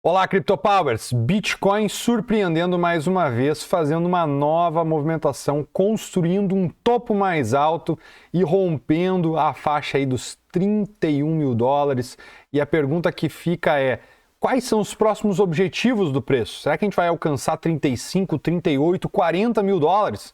Olá, CryptoPowers! Bitcoin surpreendendo mais uma vez, fazendo uma nova movimentação, construindo um topo mais alto e rompendo a faixa aí dos 31 mil dólares. E a pergunta que fica é: quais são os próximos objetivos do preço? Será que a gente vai alcançar 35, 38, 40 mil dólares?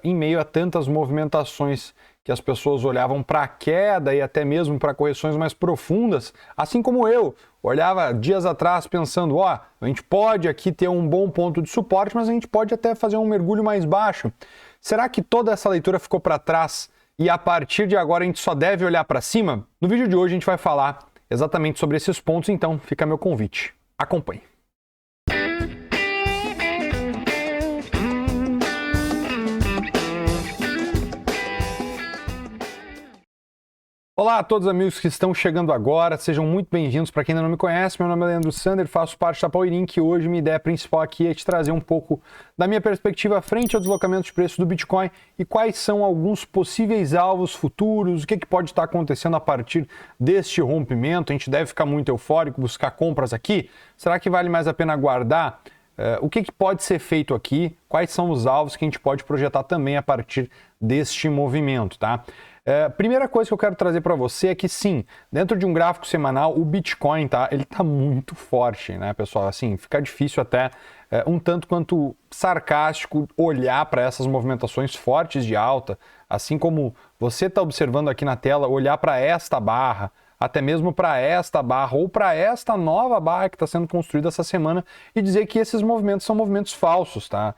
Em meio a tantas movimentações que as pessoas olhavam para a queda e até mesmo para correções mais profundas, assim como eu olhava dias atrás pensando, a gente pode aqui ter um bom ponto de suporte, mas a gente pode até fazer um mergulho mais baixo. Será que toda essa leitura ficou para trás e a partir de agora a gente só deve olhar para cima? No vídeo de hoje a gente vai falar exatamente sobre esses pontos, então fica meu convite. Acompanhe. Olá a todos os amigos que estão chegando agora, sejam muito bem-vindos. Para quem ainda não me conhece, meu nome é Leandro Sander, faço parte da Power Inc. E hoje minha ideia principal aqui é te trazer um pouco da minha perspectiva frente ao deslocamento de preço do Bitcoin e quais são alguns possíveis alvos futuros, o que pode estar acontecendo a partir deste rompimento. A gente deve ficar muito eufórico, buscar compras aqui? Será que vale mais a pena aguardar? O que pode ser feito aqui? Quais são os alvos que a gente pode projetar também a partir deste movimento, tá? Primeira coisa que eu quero trazer para você é que sim, dentro de um gráfico semanal, o Bitcoin, tá? Ele tá muito forte, né, pessoal? Assim, fica difícil até um tanto quanto sarcástico olhar para essas movimentações fortes de alta, assim como você está observando aqui na tela, olhar para esta barra, até mesmo para esta barra ou para esta nova barra que está sendo construída essa semana e dizer que esses movimentos são movimentos falsos, tá?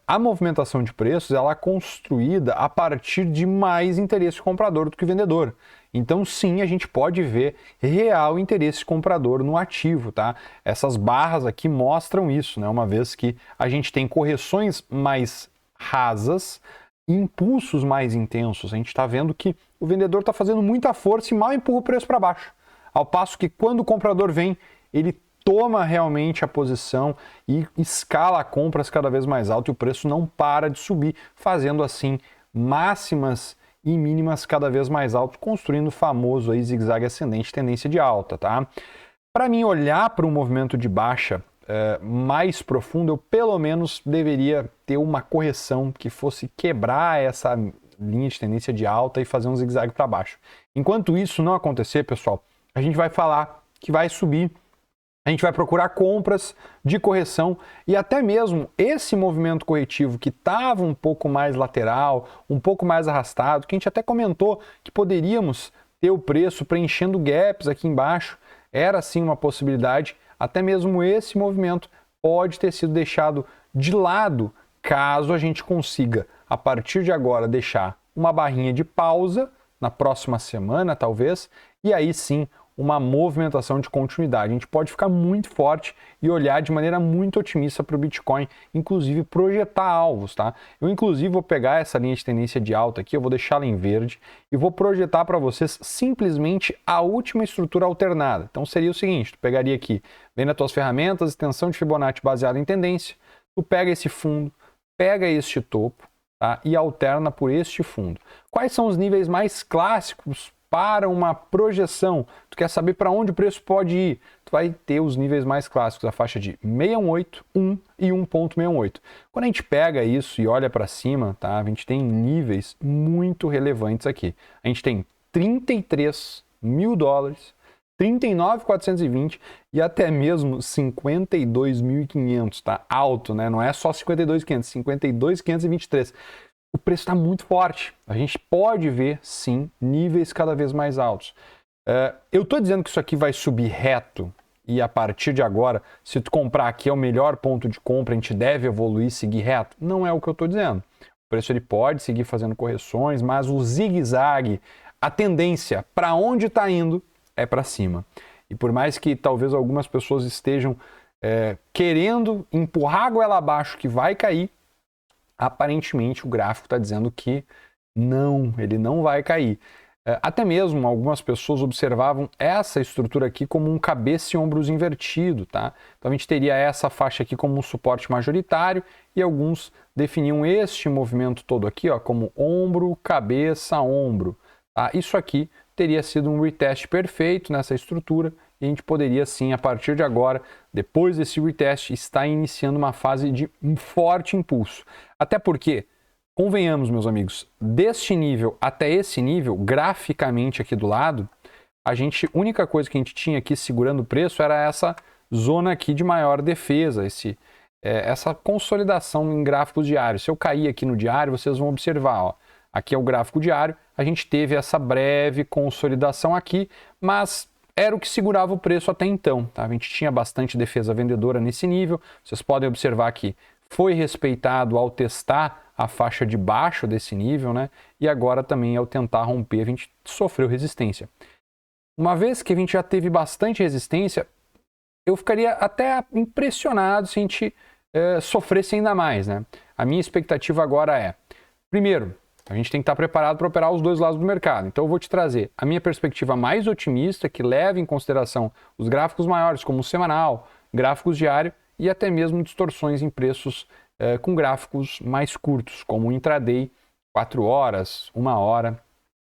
A movimentação de preços ela é construída a partir de mais interesse comprador do que vendedor. Então, sim, a gente pode ver real interesse comprador no ativo, tá? Essas barras aqui mostram isso, né? Uma vez que a gente tem correções mais rasas, impulsos mais intensos. A gente está vendo que o vendedor está fazendo muita força e mal empurra o preço para baixo. Ao passo que quando o comprador vem, ele toma realmente a posição e escala compras cada vez mais alto e o preço não para de subir, fazendo assim máximas e mínimas cada vez mais altas, construindo o famoso aí zigue-zague ascendente, tendência de alta, tá? Para mim, olhar para um movimento de baixa mais profundo, eu pelo menos deveria ter uma correção que fosse quebrar essa linha de tendência de alta e fazer um zigue-zague para baixo. Enquanto isso não acontecer, pessoal, a gente vai falar que vai subir. A gente vai procurar compras de correção e até mesmo esse movimento corretivo que estava um pouco mais lateral, um pouco mais arrastado, que a gente até comentou que poderíamos ter o preço preenchendo gaps aqui embaixo, era sim uma possibilidade. Até mesmo esse movimento pode ter sido deixado de lado caso a gente consiga, a partir de agora, deixar uma barrinha de pausa na próxima semana, talvez, e aí sim uma movimentação de continuidade. A gente pode ficar muito forte e olhar de maneira muito otimista para o Bitcoin, inclusive projetar alvos, tá? Eu, inclusive, vou pegar essa linha de tendência de alta aqui, eu vou deixá-la em verde e vou projetar para vocês simplesmente a última estrutura alternada. Então, seria o seguinte, tu pegaria aqui, vem nas tuas ferramentas, extensão de Fibonacci baseada em tendência, tu pega esse fundo, pega este topo, tá? E alterna por este fundo. Quais são os níveis mais clássicos para uma projeção? Tu quer saber para onde o preço pode ir? Tu vai ter os níveis mais clássicos, a faixa de 618, 1 e 1.68. Quando a gente pega isso e olha para cima, tá? A gente tem níveis muito relevantes aqui. A gente tem 33 mil dólares, 39.420 e até mesmo 52.500, tá? Alto, né? Não é só 52.500, 52.523. O preço está muito forte. A gente pode ver, sim, níveis cada vez mais altos. Eu estou dizendo que isso aqui vai subir reto e a partir de agora, se tu comprar aqui é o melhor ponto de compra, a gente deve evoluir e seguir reto? Não é o que eu estou dizendo. O preço ele pode seguir fazendo correções, mas o zigue-zague, a tendência para onde está indo é para cima. E por mais que talvez algumas pessoas estejam querendo empurrar a goela abaixo que vai cair, aparentemente o gráfico está dizendo que não, ele não vai cair. Até mesmo algumas pessoas observavam essa estrutura aqui como um cabeça e ombros invertido, tá? Então a gente teria essa faixa aqui como um suporte majoritário e alguns definiam este movimento todo aqui, ó, como ombro, cabeça, ombro. Tá? Isso aqui teria sido um retest perfeito nessa estrutura e a gente poderia sim, a partir de agora, depois desse retest, estar iniciando uma fase de um forte impulso. Até porque, convenhamos, meus amigos, deste nível até esse nível, graficamente aqui do lado, a única coisa que a gente tinha aqui segurando o preço era essa zona aqui de maior defesa, essa consolidação em gráficos diários. Se eu cair aqui no diário, vocês vão observar, ó, aqui é o gráfico diário, a gente teve essa breve consolidação aqui, mas era o que segurava o preço até então. Tá? A gente tinha bastante defesa vendedora nesse nível, vocês podem observar que foi respeitado ao testar a faixa de baixo desse nível, né? E agora também ao tentar romper a gente sofreu resistência. Uma vez que a gente já teve bastante resistência, eu ficaria até impressionado se a gente sofresse ainda mais, né? A minha expectativa agora é, primeiro, a gente tem que estar preparado para operar os dois lados do mercado. Então eu vou te trazer a minha perspectiva mais otimista, que leva em consideração os gráficos maiores, como o semanal, gráficos diário e até mesmo distorções em preços com gráficos mais curtos, como o intraday, 4 horas, 1 hora.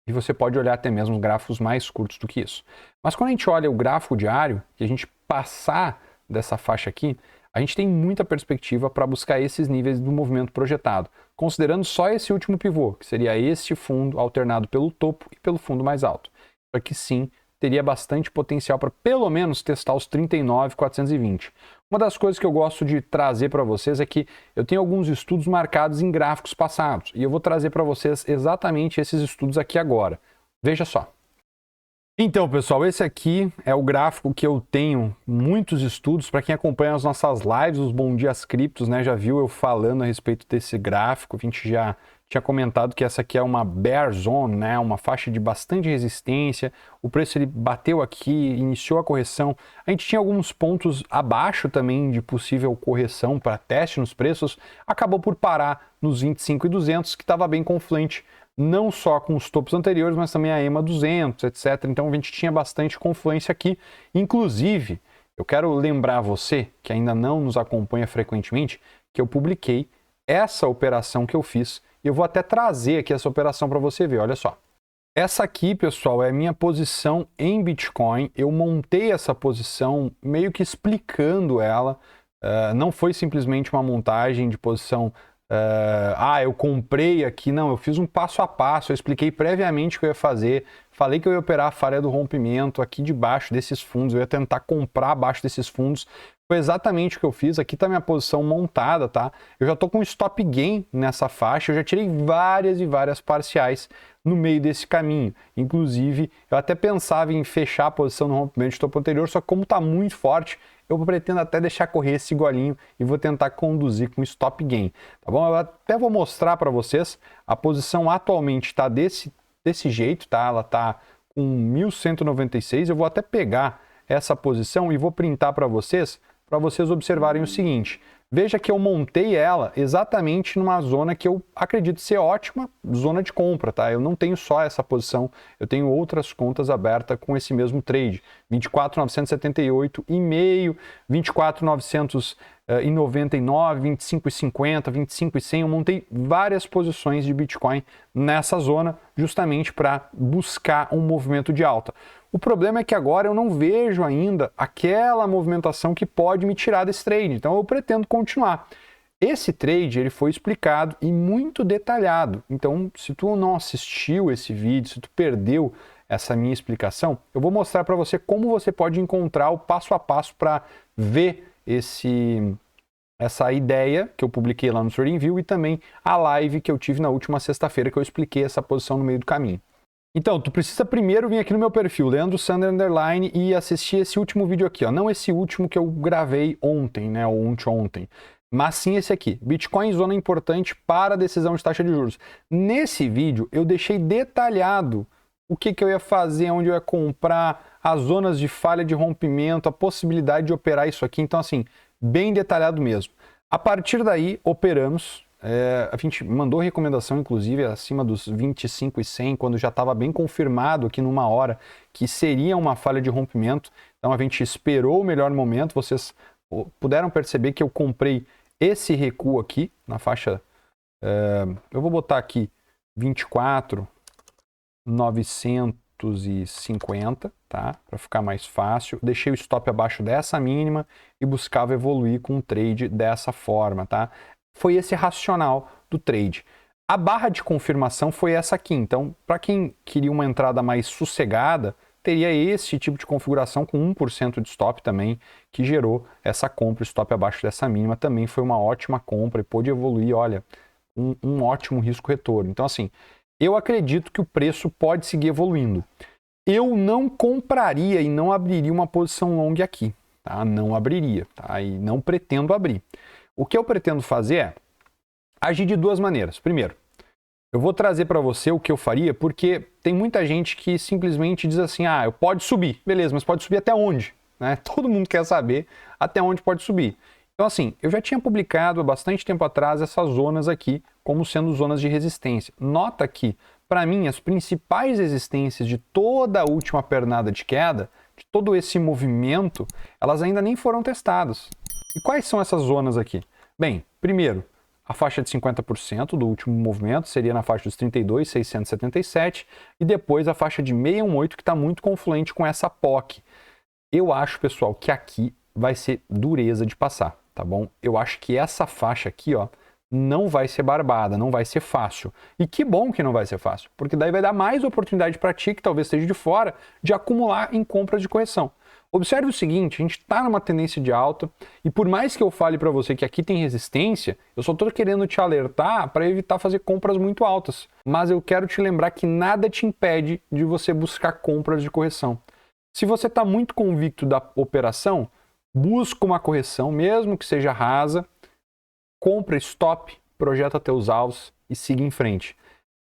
E você pode olhar até mesmo os gráficos mais curtos do que isso. Mas quando a gente olha o gráfico diário, e a gente passar dessa faixa aqui, a gente tem muita perspectiva para buscar esses níveis do movimento projetado, considerando só esse último pivô, que seria este fundo alternado pelo topo e pelo fundo mais alto. Isso aqui sim teria bastante potencial para pelo menos testar os 39.420. Uma das coisas que eu gosto de trazer para vocês é que eu tenho alguns estudos marcados em gráficos passados e eu vou trazer para vocês exatamente esses estudos aqui agora. Veja só. Então, pessoal, esse aqui é o gráfico que eu tenho muitos estudos. Para quem acompanha as nossas lives, os Bom Dias Criptos, né, já viu eu falando a respeito desse gráfico. A gente já tinha comentado que essa aqui é uma bear zone, né, uma faixa de bastante resistência. O preço ele bateu aqui, iniciou a correção. A gente tinha alguns pontos abaixo também de possível correção para teste nos preços. Acabou por parar nos 25.200, que estava bem confluente, não só com os topos anteriores, mas também a EMA 200, etc. Então a gente tinha bastante confluência aqui. Inclusive, eu quero lembrar você, que ainda não nos acompanha frequentemente, que eu publiquei essa operação que eu fiz. E eu vou até trazer aqui essa operação para você ver, olha só. Essa aqui, pessoal, é a minha posição em Bitcoin. Eu montei essa posição meio que explicando ela. Não foi simplesmente uma montagem de posição... eu comprei aqui. Não, eu fiz um passo a passo. Eu expliquei previamente o que eu ia fazer. Falei que eu ia operar a falha do rompimento aqui debaixo desses fundos. Eu ia tentar comprar abaixo desses fundos. Foi exatamente o que eu fiz. Aqui está minha posição montada, tá? Eu já estou com stop gain nessa faixa. Eu já tirei várias e várias parciais no meio desse caminho. Inclusive, eu até pensava em fechar a posição no rompimento de topo anterior, só que como está muito forte, eu pretendo até deixar correr esse golinho e vou tentar conduzir com stop gain, tá bom? Eu até vou mostrar para vocês. A posição atualmente está desse jeito, tá? Ela está com 1.196. Eu vou até pegar essa posição e vou printar para vocês observarem o seguinte. Veja que eu montei ela exatamente numa zona que eu acredito ser ótima, zona de compra, tá? Eu não tenho só essa posição, eu tenho outras contas abertas com esse mesmo trade. 24.978,5, 24.999, 25.50, 25.100. Eu montei várias posições de Bitcoin nessa zona justamente para buscar um movimento de alta. O problema é que agora eu não vejo ainda aquela movimentação que pode me tirar desse trade, então eu pretendo continuar. Esse trade ele foi explicado e muito detalhado, então se tu não assistiu esse vídeo, se tu perdeu essa minha explicação, eu vou mostrar para você como você pode encontrar o passo a passo para ver essa ideia que eu publiquei lá no TradingView e também a live que eu tive na última sexta-feira que eu expliquei essa posição no meio do caminho. Então, tu precisa primeiro vir aqui no meu perfil, Leandro Sander Underline, e assistir esse último vídeo aqui, ó. Não esse último que eu gravei ontem, né, ou ontem, mas sim esse aqui. Bitcoin, zona importante para a decisão de taxa de juros. Nesse vídeo, eu deixei detalhado o que eu ia fazer, onde eu ia comprar, as zonas de falha de rompimento, a possibilidade de operar isso aqui. Então, assim, bem detalhado mesmo. A partir daí, operamos. A gente mandou recomendação, inclusive, acima dos 25.100, quando já estava bem confirmado aqui numa hora que seria uma falha de rompimento. Então a gente esperou o melhor momento. Vocês puderam perceber que eu comprei esse recuo aqui na faixa. Eu vou botar aqui 24.900. 250, tá? Para ficar mais fácil. Deixei o stop abaixo dessa mínima e buscava evoluir com um trade dessa forma, tá? Foi esse racional do trade. A barra de confirmação foi essa aqui. Então, para quem queria uma entrada mais sossegada, teria esse tipo de configuração com 1% de stop também, que gerou essa compra, stop abaixo dessa mínima. Também foi uma ótima compra e pôde evoluir, olha, um ótimo risco-retorno. Então, assim, eu acredito que o preço pode seguir evoluindo. Eu não compraria e não abriria uma posição long aqui, tá? Não abriria, tá? E não pretendo abrir. O que eu pretendo fazer é agir de duas maneiras. Primeiro, eu vou trazer para você o que eu faria, porque tem muita gente que simplesmente diz assim, eu pode subir. Beleza, mas pode subir até onde? Né? Todo mundo quer saber até onde pode subir. Então, assim, eu já tinha publicado há bastante tempo atrás essas zonas aqui como sendo zonas de resistência. Nota que, para mim, as principais resistências de toda a última pernada de queda, de todo esse movimento, elas ainda nem foram testadas. E quais são essas zonas aqui? Bem, primeiro, a faixa de 50% do último movimento seria na faixa dos 32.677 e depois a faixa de 618 que está muito confluente com essa POC. Eu acho, pessoal, que aqui vai ser dureza de passar, tá bom? Eu acho que essa faixa aqui, ó, não vai ser barbada, não vai ser fácil. E que bom que não vai ser fácil, porque daí vai dar mais oportunidade para ti, que talvez esteja de fora, de acumular em compras de correção. Observe o seguinte, a gente está numa tendência de alta e por mais que eu fale para você que aqui tem resistência, eu só estou querendo te alertar para evitar fazer compras muito altas. Mas eu quero te lembrar que nada te impede de você buscar compras de correção. Se você está muito convicto da operação, busca uma correção, mesmo que seja rasa, compra stop, projeta teus alvos e siga em frente.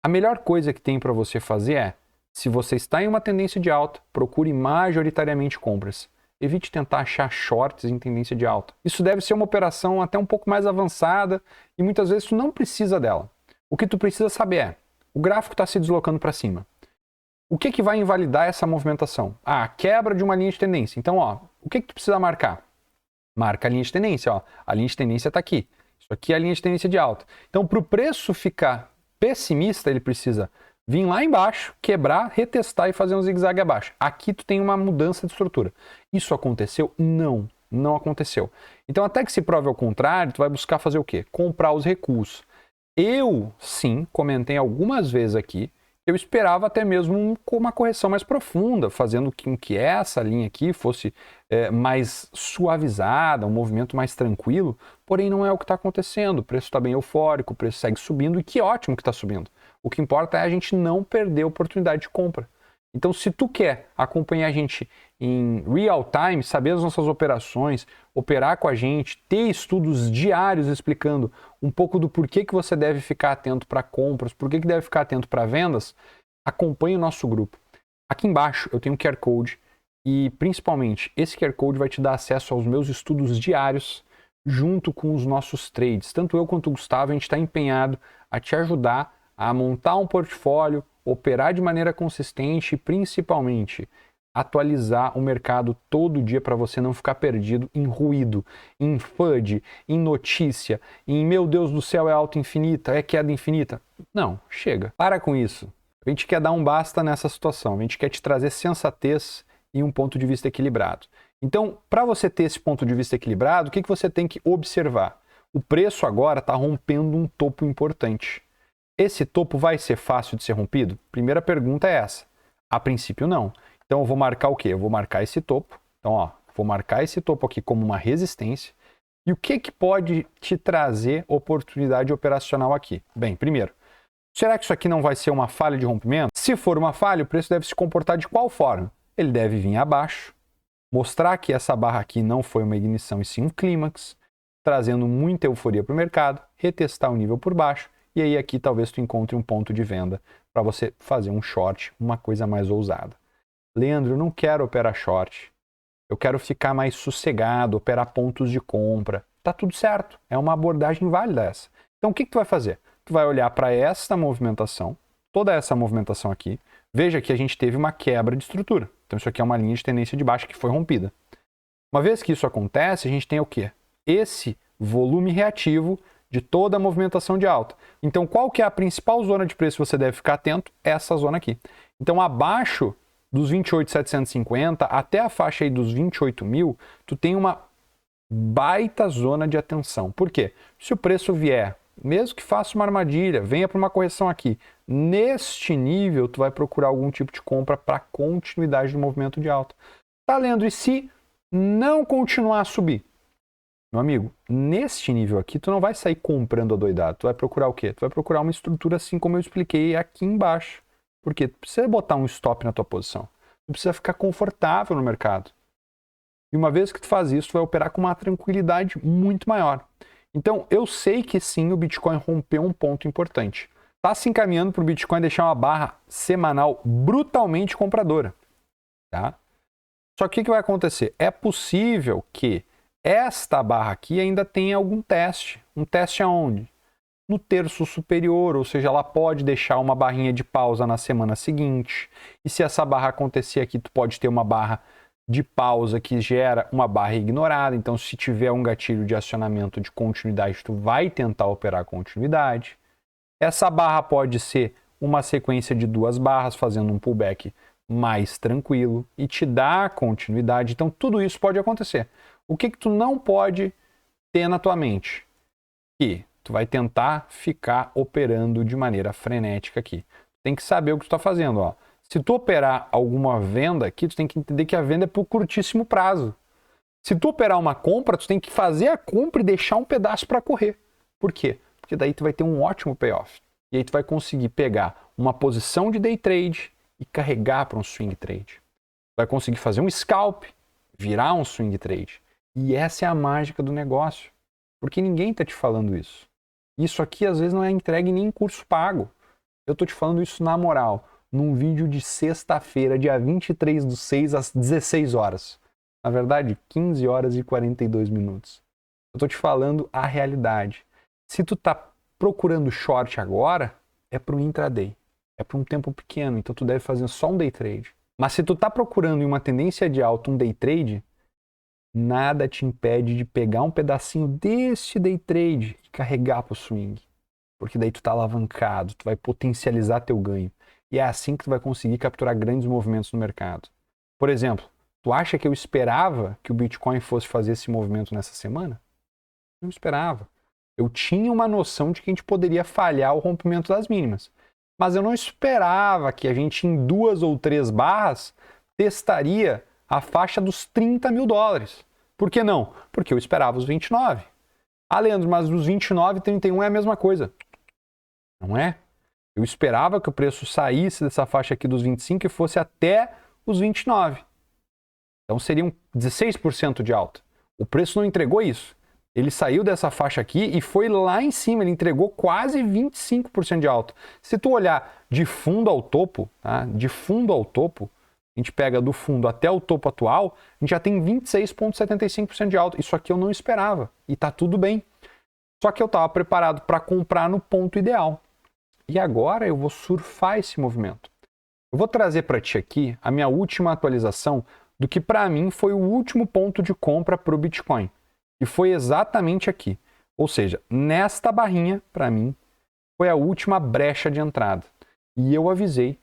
A melhor coisa que tem para você fazer é, se você está em uma tendência de alta, procure majoritariamente compras. Evite tentar achar shorts em tendência de alta. Isso deve ser uma operação até um pouco mais avançada e muitas vezes tu não precisa dela. O que tu precisa saber é, o gráfico está se deslocando para cima. O que vai invalidar essa movimentação? A quebra de uma linha de tendência. Então, ó, o que tu precisa marcar? Marca a linha de tendência. Ó. A linha de tendência está aqui. Isso aqui é a linha de tendência de alta. Então, para o preço ficar pessimista, ele precisa vir lá embaixo, quebrar, retestar e fazer um zigue-zague abaixo. Aqui tu tem uma mudança de estrutura. Isso aconteceu? Não, não aconteceu. Então, até que se prove ao contrário, tu vai buscar fazer o quê? Comprar os recuos. Eu, sim, comentei algumas vezes aqui, eu esperava até mesmo uma correção mais profunda, fazendo com que essa linha aqui fosse mais suavizada, um movimento mais tranquilo, porém não é o que está acontecendo. O preço está bem eufórico, o preço segue subindo e que ótimo que está subindo. O que importa é a gente não perder a oportunidade de compra. Então, se tu quer acompanhar a gente em real time, saber as nossas operações, operar com a gente, ter estudos diários explicando um pouco do porquê que você deve ficar atento para compras, porquê que deve ficar atento para vendas, acompanhe o nosso grupo. Aqui embaixo eu tenho um QR Code e, principalmente, esse QR Code vai te dar acesso aos meus estudos diários junto com os nossos trades. Tanto eu quanto o Gustavo, a gente está empenhado a te ajudar a montar um portfólio, operar de maneira consistente e, principalmente, atualizar o mercado todo dia para você não ficar perdido em ruído, em FUD, em notícia, em meu Deus do céu, é alta infinita, é queda infinita. Não, chega. Para com isso. A gente quer dar um basta nessa situação. A gente quer te trazer sensatez e um ponto de vista equilibrado. Então, para você ter esse ponto de vista equilibrado, o que você tem que observar? O preço agora está rompendo um topo importante. Esse topo vai ser fácil de ser rompido? Primeira pergunta é essa. A princípio, não. Então, eu vou marcar o quê? Eu vou marcar esse topo. Então, ó, vou marcar esse topo aqui como uma resistência. E o que pode te trazer oportunidade operacional aqui? Bem, primeiro, será que isso aqui não vai ser uma falha de rompimento? Se for uma falha, o preço deve se comportar de qual forma? Ele deve vir abaixo, mostrar que essa barra aqui não foi uma ignição e sim um clímax, trazendo muita euforia para o mercado, retestar o nível por baixo. E aí aqui talvez tu encontre um ponto de venda para você fazer um short, uma coisa mais ousada. Leandro, eu não quero operar short. Eu quero ficar mais sossegado, operar pontos de compra. Tá tudo certo. É uma abordagem válida essa. Então o que tu vai fazer? Tu vai olhar para esta movimentação, toda essa movimentação aqui. Veja que a gente teve uma quebra de estrutura. Então isso aqui é uma linha de tendência de baixa que foi rompida. Uma vez que isso acontece, a gente tem o quê? Esse volume reativo de toda a movimentação de alta. Então, qual que é a principal zona de preço que você deve ficar atento? Essa zona aqui. Então, abaixo dos 28.750 até a faixa aí dos 28 mil, tu tem uma baita zona de atenção. Por quê? Se o preço vier, mesmo que faça uma armadilha, venha para uma correção aqui, neste nível, tu vai procurar algum tipo de compra para continuidade do movimento de alta. Tá, Leandro? E se não continuar a subir? Meu amigo, neste nível aqui, tu não vai sair comprando adoidado. Tu vai procurar o quê? Tu vai procurar uma estrutura assim como eu expliquei aqui embaixo. Porque tu precisa botar um stop na tua posição. Tu precisa ficar confortável no mercado. E uma vez que tu faz isso, tu vai operar com uma tranquilidade muito maior. Então, eu sei que sim, o Bitcoin rompeu um ponto importante. Está se encaminhando para o Bitcoin deixar uma barra semanal brutalmente compradora. Tá? Só que o que vai acontecer? É possível que esta barra aqui ainda tenha algum teste. Um teste aonde? No terço superior, ou seja, ela pode deixar uma barrinha de pausa na semana seguinte. E se essa barra acontecer aqui, tu pode ter uma barra de pausa que gera uma barra ignorada. Então, se tiver um gatilho de acionamento de continuidade, tu vai tentar operar continuidade. Essa barra pode ser uma sequência de duas barras, fazendo um pullback mais tranquilo e te dá continuidade. Então, tudo isso pode acontecer. O que tu não pode ter na tua mente? Que tu vai tentar ficar operando de maneira frenética aqui. Tem que saber o que tu está fazendo, ó. Se tu operar alguma venda aqui, tu tem que entender que a venda é por curtíssimo prazo. Se tu operar uma compra, tu tem que fazer a compra e deixar um pedaço para correr. Por quê? Porque daí tu vai ter um ótimo payoff. E aí tu vai conseguir pegar uma posição de day trade e carregar para um swing trade. Vai conseguir fazer um scalp, virar um swing trade. E essa é a mágica do negócio. Porque ninguém está te falando isso. Isso aqui às vezes não é entregue nem em curso pago. Eu estou te falando isso na moral, num vídeo de sexta-feira, dia 23/6, às 16 horas. Na verdade, 15 horas e 42 minutos. Eu estou te falando a realidade. Se tu está procurando short agora, é para o intraday. É para um tempo pequeno, então tu deve fazer só um day trade. Mas se tu está procurando em uma tendência de alta um day trade, nada te impede de pegar um pedacinho desse day trade e carregar para o swing. Porque daí tu está alavancado, tu vai potencializar teu ganho. E é assim que tu vai conseguir capturar grandes movimentos no mercado. Por exemplo, tu acha que eu esperava que o Bitcoin fosse fazer esse movimento nessa semana? Não esperava. Eu tinha uma noção de que a gente poderia falhar o rompimento das mínimas. Mas eu não esperava que a gente, em 2 ou 3 barras, testaria a faixa dos 30 mil dólares. Por que não? Porque eu esperava os 29. Ah, Leandro, mas dos 29 e 31 é a mesma coisa. Não é? Eu esperava que o preço saísse dessa faixa aqui dos 25 e fosse até os 29. Então seriam 16% de alta. O preço não entregou isso. Ele saiu dessa faixa aqui e foi lá em cima, ele entregou quase 25% de alta. Se tu olhar de fundo ao topo, tá? De fundo ao topo, a gente pega do fundo até o topo atual, a gente já tem 26,75% de alta. Isso aqui eu não esperava e tá tudo bem. Só que eu estava preparado para comprar no ponto ideal. E agora eu vou surfar esse movimento. Eu vou trazer para ti aqui a minha última atualização do que para mim foi o último ponto de compra para o Bitcoin. E foi exatamente aqui. Ou seja, nesta barrinha, para mim, foi a última brecha de entrada. E eu avisei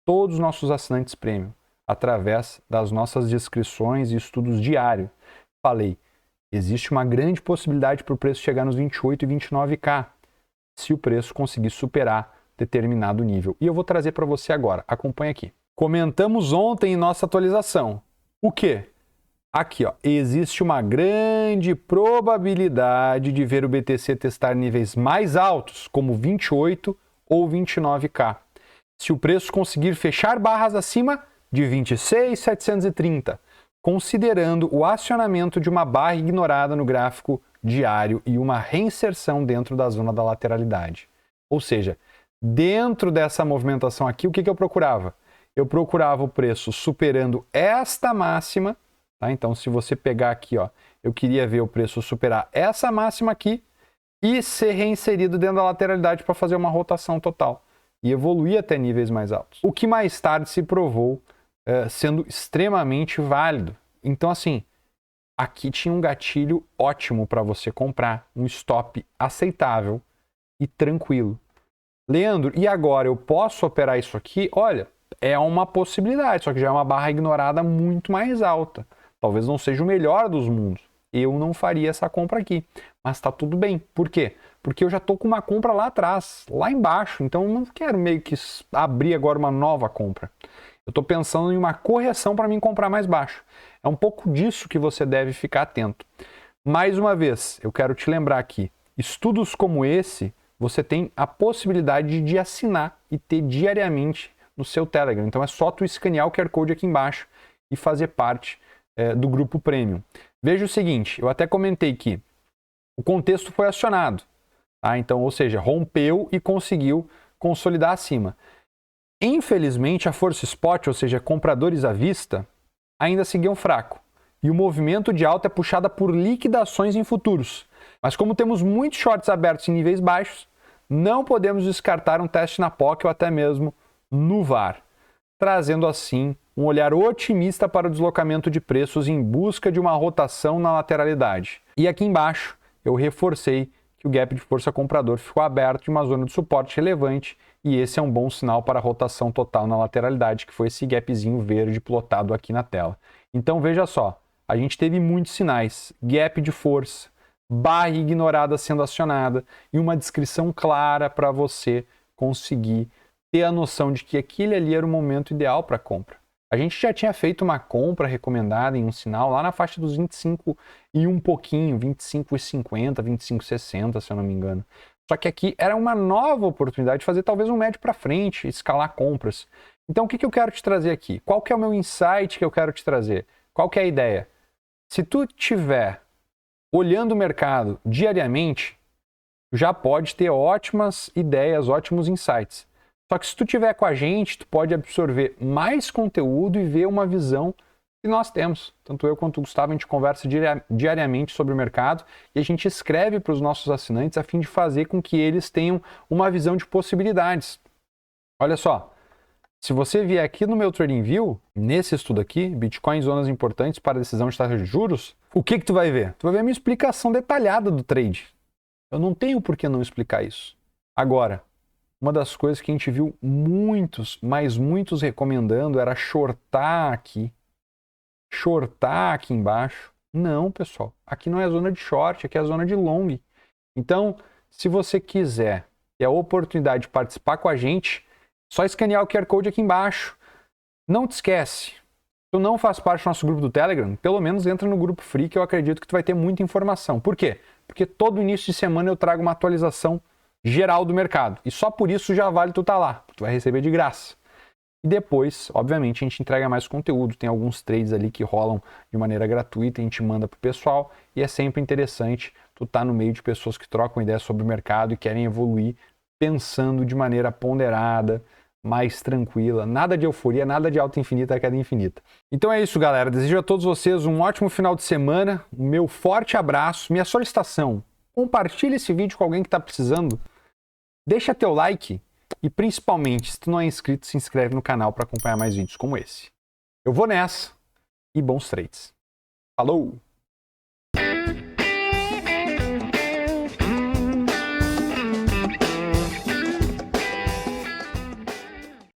todos os nossos assinantes premium, através das nossas descrições e estudos diários. Falei, existe uma grande possibilidade para o preço chegar nos 28 e 29K, se o preço conseguir superar determinado nível. E eu vou trazer para você agora. Acompanha aqui. Comentamos ontem em nossa atualização. O quê? Aqui, ó, existe uma grande probabilidade de ver o BTC testar níveis mais altos, como 28 ou 29K. Se o preço conseguir fechar barras acima de 26.730, considerando o acionamento de uma barra ignorada no gráfico diário e uma reinserção dentro da zona da lateralidade. Ou seja, dentro dessa movimentação aqui, o que eu procurava? Eu procurava o preço superando esta máxima. Tá? Então, se você pegar aqui, ó, eu queria ver o preço superar essa máxima aqui e ser reinserido dentro da lateralidade para fazer uma rotação total e evoluir até níveis mais altos. O que mais tarde se provou sendo extremamente válido. Então, assim, aqui tinha um gatilho ótimo para você comprar, um stop aceitável e tranquilo. Leandro, e agora eu posso operar isso aqui? Olha, é uma possibilidade, só que já é uma barra ignorada muito mais alta. Talvez não seja o melhor dos mundos. Eu não faria essa compra aqui, mas tá tudo bem. Por quê? Porque eu já tô com uma compra lá atrás, lá embaixo, então eu não quero meio que abrir agora uma nova compra. Eu estou pensando em uma correção para mim comprar mais baixo. É um pouco disso que você deve ficar atento. Mais uma vez, eu quero te lembrar aqui, estudos como esse, você tem a possibilidade de assinar e ter diariamente no seu Telegram. Então é só tu escanear o QR Code aqui embaixo e fazer parte do grupo Premium. Veja o seguinte, eu até comentei que o contexto foi acionado. Tá? Então, ou seja, rompeu e conseguiu consolidar acima. Infelizmente, a força spot, ou seja, compradores à vista, ainda seguiam fraco. E o movimento de alta é puxada por liquidações em futuros. Mas como temos muitos shorts abertos em níveis baixos, não podemos descartar um teste na POC ou até mesmo no VAR, trazendo assim um olhar otimista para o deslocamento de preços em busca de uma rotação na lateralidade. E aqui embaixo eu reforcei que o gap de força comprador ficou aberto em uma zona de suporte relevante e esse é um bom sinal para a rotação total na lateralidade, que foi esse gapzinho verde plotado aqui na tela. Então veja só, a gente teve muitos sinais, gap de força, barra ignorada sendo acionada e uma descrição clara para você conseguir ter a noção de que aquele ali era o momento ideal para compra. A gente já tinha feito uma compra recomendada em um sinal lá na faixa dos 25 e um pouquinho, 25,50, 25,60, se eu não me engano. Só que aqui era uma nova oportunidade de fazer talvez um médio para frente, escalar compras. Então o que eu quero te trazer aqui? Qual que é o meu insight que eu quero te trazer? Qual que é a ideia? Se tu estiver olhando o mercado diariamente, já pode ter ótimas ideias, ótimos insights. Só que se tu estiver com a gente, tu pode absorver mais conteúdo e ver uma visão que nós temos. Tanto eu quanto o Gustavo, a gente conversa diariamente sobre o mercado e a gente escreve para os nossos assinantes a fim de fazer com que eles tenham uma visão de possibilidades. Olha só, se você vier aqui no meu TradingView, nesse estudo aqui, Bitcoin em zonas importantes para decisão de taxa de juros, o que tu vai ver? Tu vai ver a minha explicação detalhada do trade. Eu não tenho por que não explicar isso. Agora, uma das coisas que a gente viu muitos, mas muitos recomendando era shortar aqui embaixo. Não, pessoal, aqui não é zona de short, aqui é a zona de long. Então, se você quiser ter a oportunidade de participar com a gente, só escanear o QR Code aqui embaixo. Não te esquece, se tu não faz parte do nosso grupo do Telegram, pelo menos entra no grupo free, que eu acredito que tu vai ter muita informação. Por quê? Porque todo início de semana eu trago uma atualização geral do mercado. E só por isso já vale tu estar lá. Tu vai receber de graça. E depois, obviamente, a gente entrega mais conteúdo. Tem alguns trades ali que rolam de maneira gratuita, a gente manda pro pessoal. E é sempre interessante tu estar no meio de pessoas que trocam ideias sobre o mercado e querem evoluir pensando de maneira ponderada, mais tranquila. Nada de euforia, nada de alta infinita, queda infinita. Então é isso, galera. Desejo a todos vocês um ótimo final de semana. Um meu forte abraço. Minha solicitação, compartilhe esse vídeo com alguém que está precisando. Deixa teu like e principalmente, se tu não é inscrito, se inscreve no canal para acompanhar mais vídeos como esse. Eu vou nessa e bons trades. Falou!